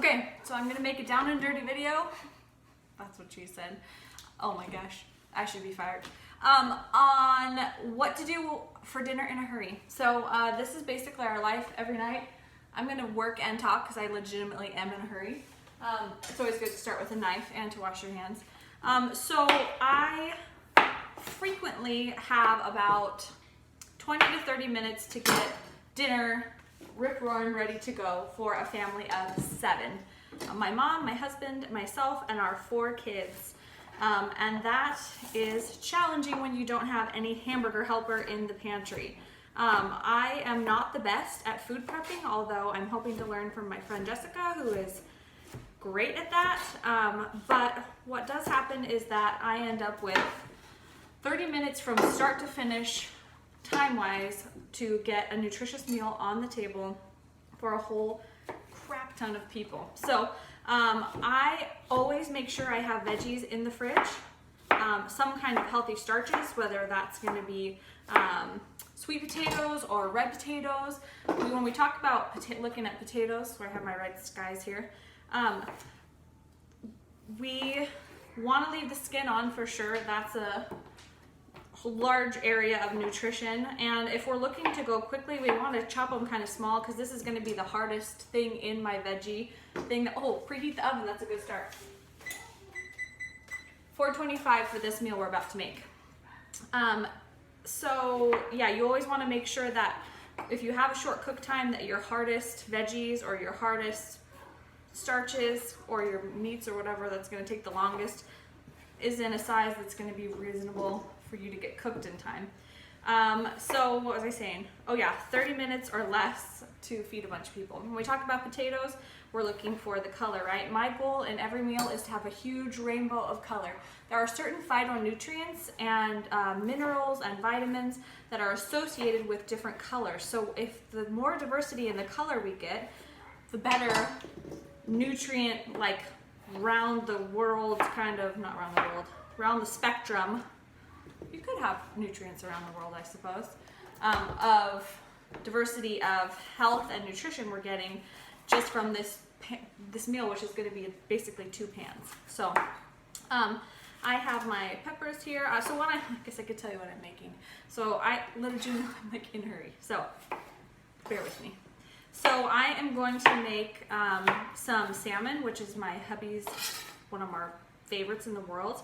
Okay, so I'm gonna make a down and dirty video. That's what she said. Oh my gosh, I should be fired. On what to do for dinner in a hurry. So this is basically our life every night. I'm gonna work and talk because I legitimately am in a hurry. It's always good to start with a knife and to wash your hands. So I frequently have about 20 to 30 minutes to get dinner rip-roaring ready to go for a family of 7. My mom, my husband, myself, and our 4 kids. And that is challenging when you don't have any hamburger helper in the pantry. I am not the best at food prepping, although I'm hoping to learn from my friend Jessica, who is great at that. But what does happen is that I end up with 30 minutes from start to finish, time-wise, to get a nutritious meal on the table for a whole crap ton of people. So I always make sure I have veggies in the fridge, some kind of healthy starches, whether that's going to be sweet potatoes or red potatoes. When we talk about looking at potatoes, so I have my red skies here, we want to leave the skin on for sure. That's a large area of nutrition, and if we're looking to go quickly, we want to chop them kind of small because this is going to be the hardest thing in my veggie thing. Preheat the oven. That's a good start. 425 for this meal we're about to make. So yeah, you always want to make sure that if you have a short cook time, that your hardest veggies or your hardest starches or your meats or whatever that's going to take the longest is in a size that's going to be reasonable for you to get cooked in time. So what was I saying? Oh yeah, 30 minutes or less to feed a bunch of people. When we talk about potatoes, we're looking for the color, right? My goal in every meal is to have a huge rainbow of color. There are certain phytonutrients and minerals and vitamins that are associated with different colors. So if the more diversity in the color we get, the better nutrient, like round the world kind of, not round the world, around the spectrum. You could have nutrients around the world, I suppose, of diversity of health and nutrition we're getting just from this meal, which is going to be basically 2 pans. So I have my peppers here. I guess I could tell you what I'm making. So I literally I'm like in a hurry. So bear with me. So I am going to make some salmon, which is my hubby's, one of our favorites in the world.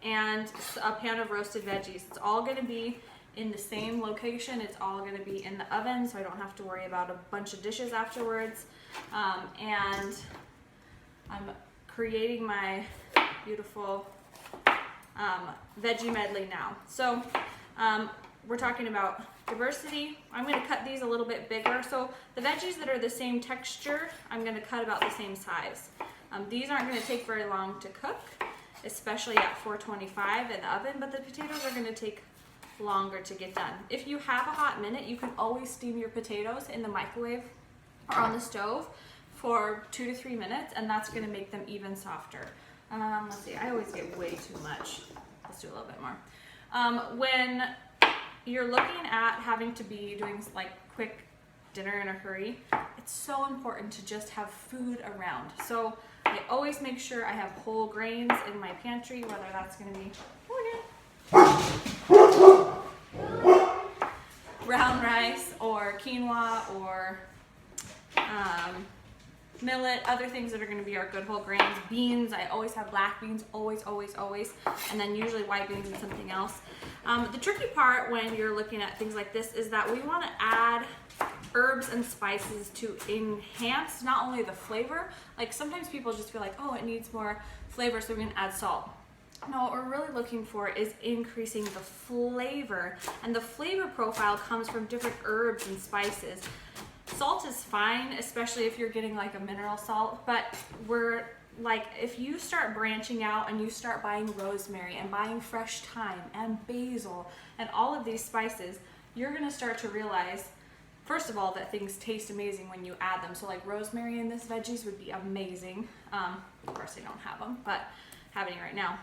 And a pan of roasted veggies. It's all going to be in the same location. It's all going to be in the oven, so I don't have to worry about a bunch of dishes afterwards. And I'm creating my beautiful veggie medley now. So we're talking about diversity. I'm going to cut these a little bit bigger. So the veggies that are the same texture, I'm going to cut about the same size. These aren't going to take very long to cook, especially at 425 in the oven, but the potatoes are going to take longer to get done. If you have a hot minute, you can always steam your potatoes in the microwave or on the stove for 2 to 3 minutes, and that's going to make them even softer. Let's see, I always get way too much. Let's do a little bit more. When you're looking at having to be doing like quick dinner in a hurry, it's so important to just have food around. So I always make sure I have whole grains in my pantry, whether that's going to be brown rice or quinoa or millet, other things that are going to be our good whole grains. Beans, I always have black beans, always, and then usually white beans and something else. The tricky part when you're looking at things like this is that we want to add herbs and spices to enhance not only the flavor, like sometimes people just feel like, oh, it needs more flavor, so we're going to add salt. No, what we're really looking for is increasing the flavor, and the flavor profile comes from different herbs and spices. Salt is fine, especially if you're getting like a mineral salt, but we're like, if you start branching out and you start buying rosemary and buying fresh thyme and basil and all of these spices, you're going to start to realize, first of all, that things taste amazing when you add them. So like rosemary in this veggies would be amazing. Of course I don't have them, but having it right now.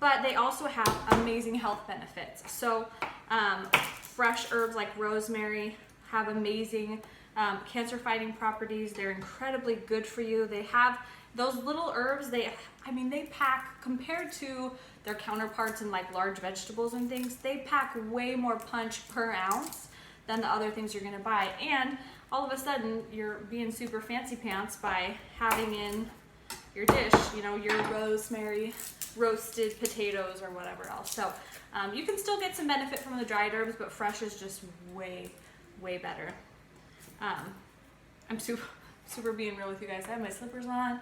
But they also have amazing health benefits. So fresh herbs like rosemary have amazing cancer fighting properties. They're incredibly good for you. They have those little herbs. They pack, compared to their counterparts in like large vegetables and things, they pack way more punch per ounce than the other things you're gonna buy. And all of a sudden you're being super fancy pants by having in your dish, you know, your rosemary roasted potatoes or whatever else. So you can still get some benefit from the dried herbs, but fresh is just way better. I'm super being real with you guys. I have my slippers on.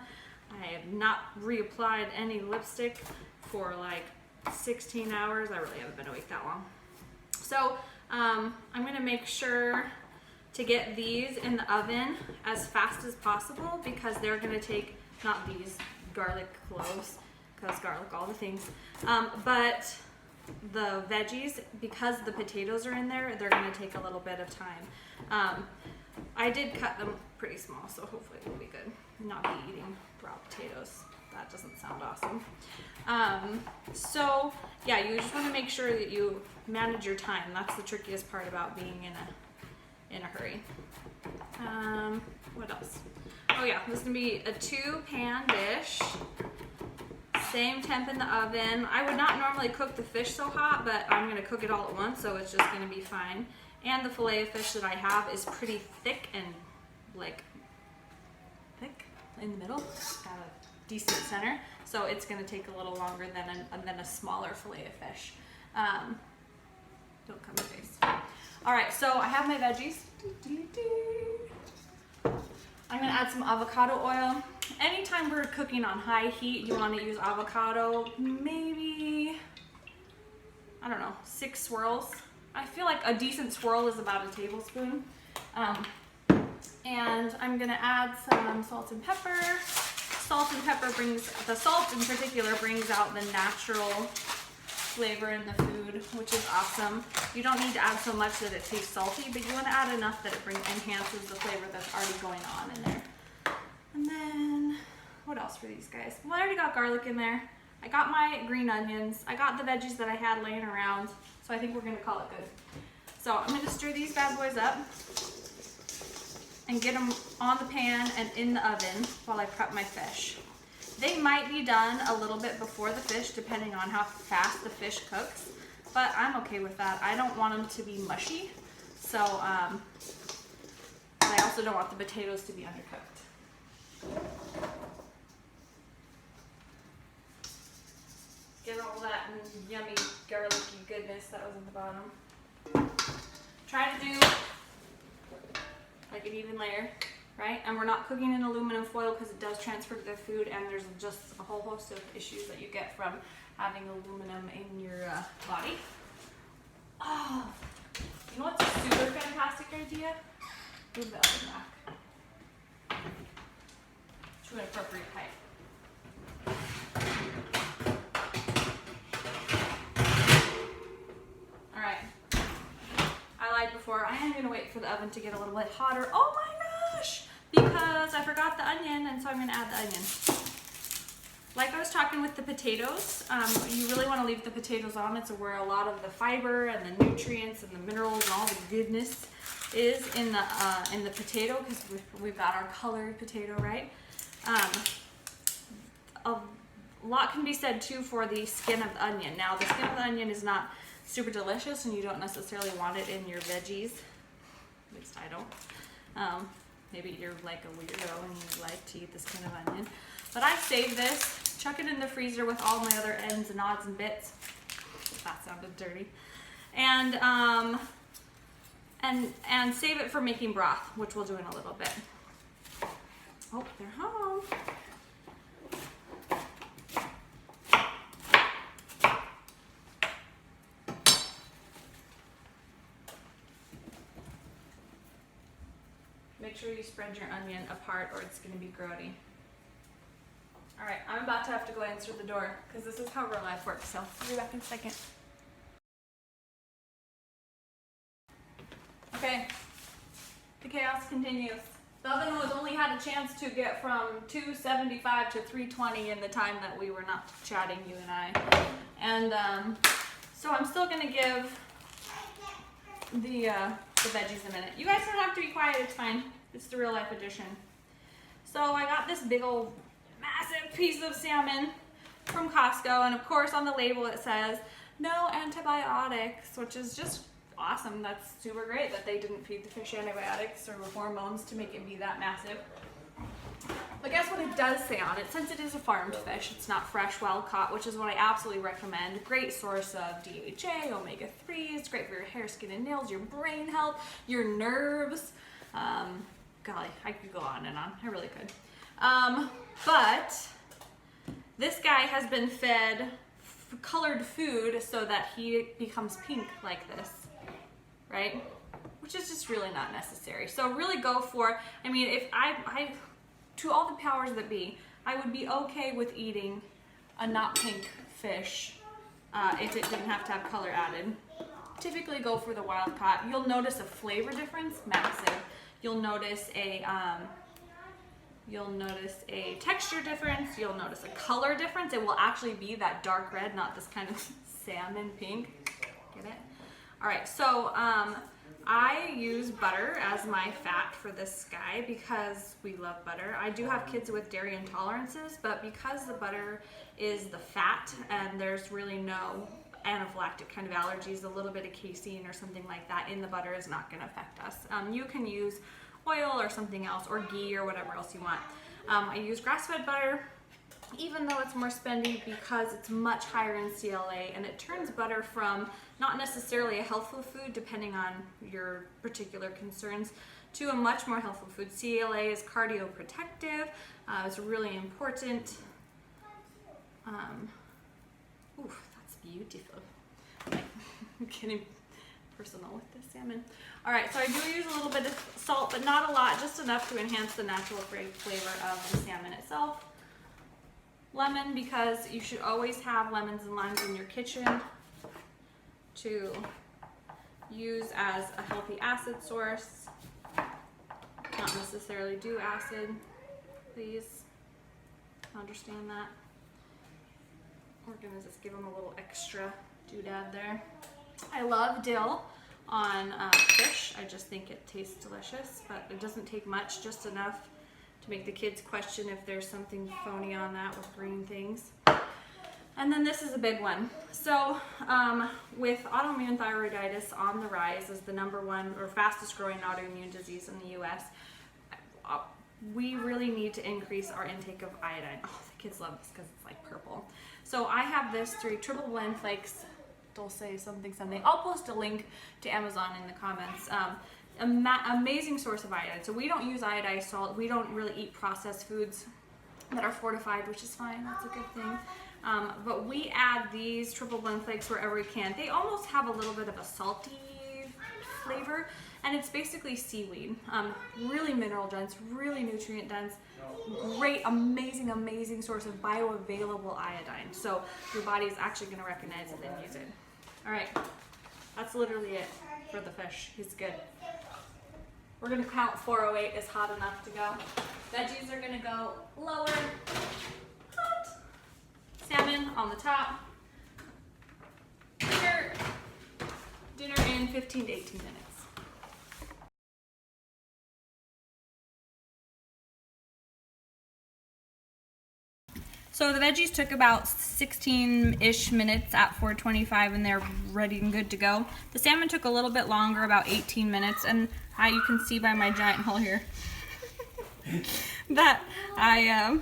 I have not reapplied any lipstick for like 16 hours. I really haven't been awake that long. So I'm gonna make sure to get these in the oven as fast as possible, because they're gonna take, not these, garlic cloves, because garlic, all the things, but the veggies, because the potatoes are in there, they're gonna take a little bit of time. I did cut them pretty small, so hopefully it'll be good. Not be eating raw potatoes. That doesn't sound awesome. So yeah, you just want to make sure that you manage your time. That's the trickiest part about being in a hurry. What else? Oh yeah, this is gonna be a 2-pan dish. Same temp in the oven. I would not normally cook the fish so hot, but I'm gonna cook it all at once, so it's just gonna be fine. And the fillet of fish that I have is pretty thick and like thick in the middle, got a decent center, so it's gonna take a little longer than a smaller fillet of fish. Don't come in face. All right, so I have my veggies. I'm gonna add some avocado oil. Anytime we're cooking on high heat, you want to use avocado. Maybe, I don't know, 6 swirls. I feel like a decent swirl is about a tablespoon. And I'm gonna add some salt and pepper. Salt and pepper the salt in particular brings out the natural flavor in the food, which is awesome. You don't need to add so much that it tastes salty, but you want to add enough that it enhances the flavor that's already going on in there. And then, what else for these guys? Well, I already got garlic in there. I got my green onions. I got the veggies that I had laying around, so I think we're gonna call it good. So I'm gonna stir these bad boys up and get them on the pan and in the oven while I prep my fish. They might be done a little bit before the fish, depending on how fast the fish cooks, but I'm okay with that. I don't want them to be mushy, so I also don't want the potatoes to be undercooked. Get all that yummy garlicky goodness that was in the bottom. Try to do like an even layer, right? And we're not cooking in aluminum foil because it does transfer to the food, and there's just a whole host of issues that you get from having aluminum in your body. Oh, you know what's a super fantastic idea? Move the oven back to an appropriate height. All right. I lied before. I am gonna wait for the oven to get a little bit hotter. Oh my gosh! Because I forgot the onion, and so I'm gonna add the onion. Like I was talking with the potatoes, you really want to leave the potatoes on. It's where a lot of the fiber and the nutrients and the minerals and all the goodness is in the potato, because we've got our colored potato, right? A lot can be said too for the skin of the onion. Now, the skin of the onion is not super delicious, and you don't necessarily want it in your veggies. At least I don't. Maybe you're like a weirdo and you like to eat the skin of onion. But I save this, chuck it in the freezer with all my other ends and odds and bits. That sounded dirty. And save it for making broth, which we'll do in a little bit. Oh, they're home. Make sure you spread your onion apart or it's going to be grody. All right, I'm about to have to go answer the door because this is how real life works, so I'll be back in a second. Okay, the chaos continues. The oven was only had a chance to get from 275 to 320 in the time that we were not chatting, you and I. And so I'm still going to give the the veggies in a minute. You guys don't have to be quiet, it's fine. It's the real life edition. So I got this big old massive piece of salmon from Costco, and of course on the label it says no antibiotics, which is just awesome. That's super great that they didn't feed the fish antibiotics or hormones to make it be that massive. But guess what it does say on it? Since it is a farmed fish, it's not fresh, wild caught, which is what I absolutely recommend. Great source of DHA, omega-3s, great for your hair, skin, and nails, your brain health, your nerves. Golly, I could go on and on. I really could. But this guy has been fed colored food so that he becomes pink like this, right? Which is just really not necessary. So really go for, I mean, if I to all the powers that be, I would be okay with eating a not pink fish if it didn't have to have color added. Typically go for the wild caught. You'll notice a flavor difference, massive. You'll notice a texture difference. You'll notice a color difference. It will actually be that dark red, not this kind of salmon pink. Get it? All right, so I use butter as my fat for this guy because we love butter. I do have kids with dairy intolerances, but because the butter is the fat and there's really no anaphylactic kind of allergies, a little bit of casein or something like that in the butter is not going to affect us. You can use oil or something else, or ghee or whatever else you want. I use grass-fed butter, even though it's more spendy because it's much higher in CLA, and it turns butter from not necessarily a healthful food, depending on your particular concerns, to a much more healthful food. CLA is cardioprotective. It's really important. Ooh, that's beautiful. I'm getting personal with this salmon. All right, so I do use a little bit of salt, but not a lot, just enough to enhance the natural flavor of the salmon itself. Lemon, because you should always have lemons and limes in your kitchen to use as a healthy acid source. Not necessarily do acid, please understand that. We're gonna just give them a little extra doodad there. I love dill on fish. I just think it tastes delicious, but it doesn't take much, just enough to make the kids question if there's something phony on that with green things. And then this is a big one. So with autoimmune thyroiditis on the rise as the #1 or fastest growing autoimmune disease in the US, we really need to increase our intake of iodine. Oh, the kids love this because it's like purple. So I have this 3 triple blend flakes, Dulce something. I'll post a link to Amazon in the comments. Amazing source of iodine. So we don't use iodized salt. We don't really eat processed foods that are fortified, which is fine. That's a good thing. But we add these triple blend flakes wherever we can. They almost have a little bit of a salty flavor, and it's basically seaweed. Really mineral dense, really nutrient dense, great, amazing source of bioavailable iodine. So your body is actually going to recognize it and use it. All right, that's literally it for the fish. He's good. We're going to count 408 is hot enough to go. Veggies are going to go lower. Hot. Salmon on the top. Dinner in 15 to 18 minutes. So the veggies took about 16-ish minutes at 425, and they're ready and good to go. The salmon took a little bit longer, about 18 minutes, and you can see by my giant hole here that I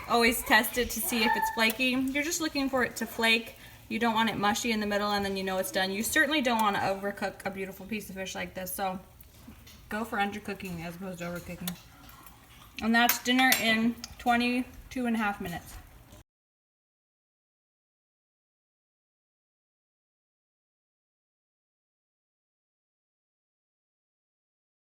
always test it to see if it's flaky. You're just looking for it to flake. You don't want it mushy in the middle and then you know it's done. You certainly don't want to overcook a beautiful piece of fish like this, so go for undercooking as opposed to overcooking. And that's dinner in 22.5 minutes.